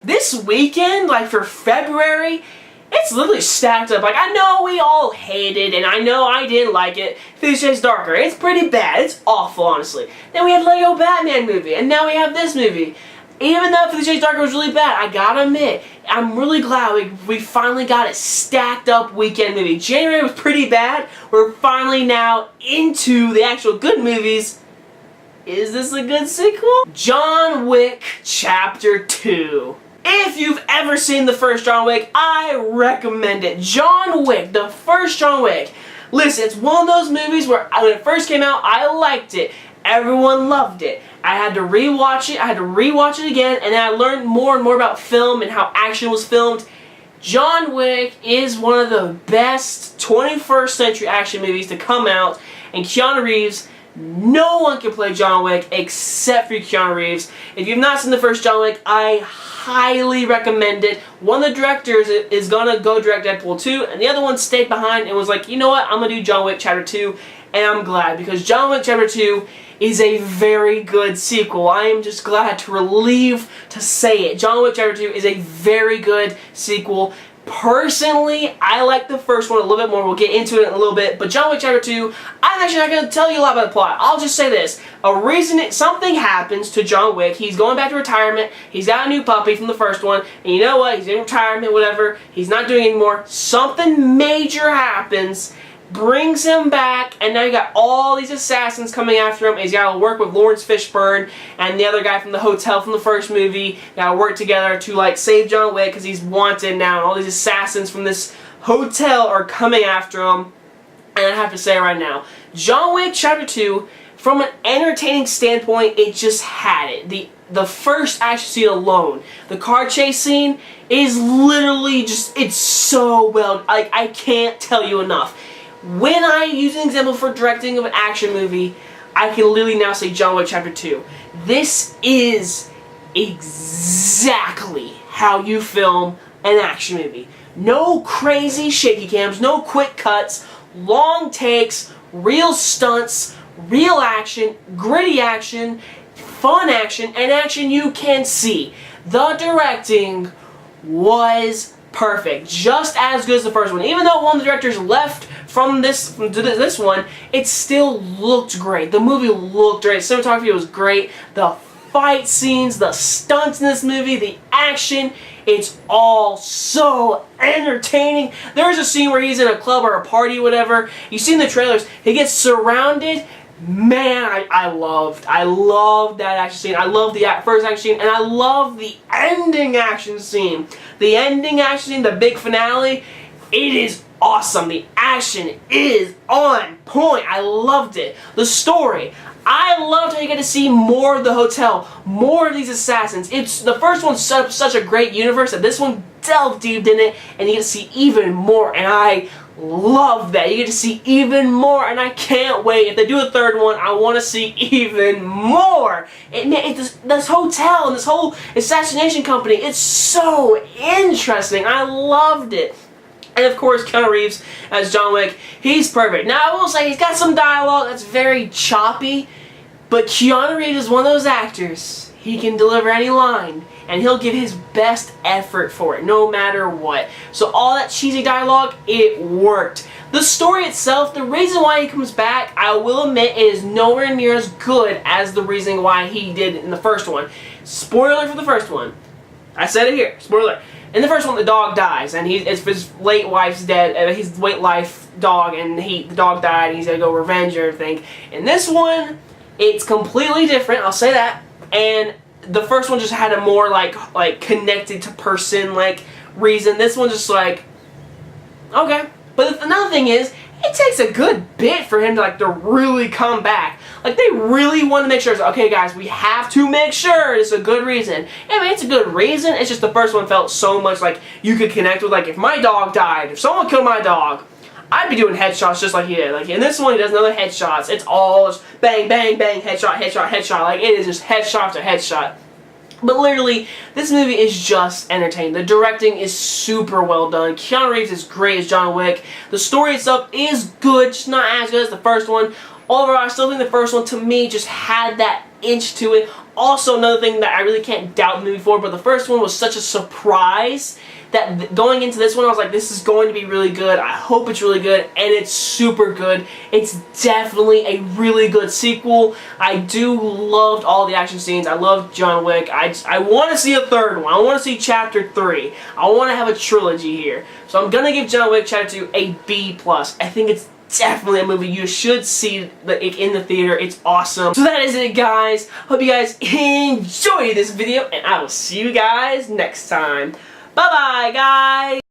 This weekend, like for February, it's literally stacked up. Like, I know we all hate it, and I know I didn't like it. 50 Shades Darker, it's pretty bad. It's awful, honestly. Then we had Lego Batman movie, and now we have this movie. Even though 50 Shades Darker was really bad, I gotta admit, I'm really glad we finally got a stacked up weekend movie. January was pretty bad. We're finally now into the actual good movies. Is this a good sequel? John Wick Chapter 2. If you've ever seen the first John Wick, I recommend it. John Wick, the first John Wick. Listen, it's one of those movies where when it first came out, I liked it. Everyone loved it. I had to rewatch it. I had to rewatch it again, and I learned more and more about film and how action was filmed. John Wick is one of the best 21st century action movies to come out, and Keanu Reeves, no one can play John Wick except for Keanu Reeves. If you've not seen the first John Wick, I highly recommend it. One of the directors is gonna go direct Deadpool 2, and the other one stayed behind and was like, you know what, I'm gonna do John Wick Chapter 2, and I'm glad, because John Wick Chapter 2 is a very good sequel. I am just glad to relieve to say it. John Wick Chapter 2 is a very good sequel. Personally, I like the first one a little bit more. We'll get into it in a little bit. But John Wick Chapter 2, I'm actually not going to tell you a lot about the plot. I'll just say this. Something happens to John Wick. He's going back to retirement. He's got a new puppy from the first one. And you know what? He's in retirement, whatever. He's not doing it anymore. Something major happens, brings him back, and now you got all these assassins coming after him. He's got to work with Lawrence Fishburne and the other guy from the hotel from the first movie. Got to work together to like save John Wick because he's wanted now, and all these assassins from this hotel are coming after him. And I have to say right now, John Wick Chapter 2, from an entertaining standpoint, it just had it. The first action scene alone, the car chase scene, is literally just, it's so well, like, I can't tell you enough. When I use an example for directing of an action movie, I can literally now say John Wick Chapter 2. This is exactly how you film an action movie. No crazy shaky cams, no quick cuts, long takes, real stunts, real action, gritty action, fun action, and action you can see. The directing was perfect. Just as good as the first one. Even though one of the directors left from this one, it still looked great. The movie looked great. Cinematography was great. The fight scenes, the stunts in this movie, the action, it's all so entertaining. There's a scene where he's in a club or a party, whatever. You've seen the trailers. He gets surrounded. Man, I loved that action scene. I love the first action scene, and I love the ending action scene. The ending action scene, the big finale, it is awesome. The action is on point. I loved it. The story, I loved how you get to see more of the hotel, more of these assassins. The first one set up such a great universe that this one delved deep in it, and you get to see even more, and I love that. You get to see even more, and I can't wait. If they do a third one, I want to see even more. This hotel and this whole assassination company, it's so interesting. I loved it. And of course, Keanu Reeves as John Wick, he's perfect. Now, I will say, he's got some dialogue that's very choppy, but Keanu Reeves is one of those actors. He can deliver any line, and he'll give his best effort for it, no matter what. So all that cheesy dialogue, it worked. The story itself, the reason why he comes back, I will admit, it is nowhere near as good as the reason why he did it in the first one. Spoiler for the first one. I said it here, spoiler. In the first one, the dog dies, and his late wife's dead, his late life dog, and the dog died, and he's gonna go revenge everything. In this one, it's completely different, I'll say that, and the first one just had a more like connected to person reason. This one just like, okay. But another thing is, it takes a good bit for him to really come back. Like, they really want to make sure, okay guys, we have to make sure it's a good reason. I mean, it's a good reason, it's just the first one felt so much like you could connect with, like, if my dog died, if someone killed my dog, I'd be doing headshots just like he did. Like, in this one, he does another headshots. It's all just bang, bang, bang, headshot, headshot, headshot. Like, it is just headshot to headshot. But literally, this movie is just entertaining. The directing is super well done. Keanu Reeves is great as John Wick. The story itself is good, just not as good as the first one. Overall, I still think the first one, to me, just had that inch to it. Also, another thing that I really can't doubt the movie for, but the first one was such a surprise that going into this one, I was like, this is going to be really good. I hope it's really good, and it's super good. It's definitely a really good sequel. I do loved all the action scenes. I loved John Wick. I want to see a third one. I want to see Chapter 3. I want to have a trilogy here. So I'm going to give John Wick Chapter 2 a B+. I think it's definitely a movie you should see in the theater. It's awesome. So that is it, guys. Hope you guys enjoyed this video, and I will see you guys next time. Bye-bye, guys!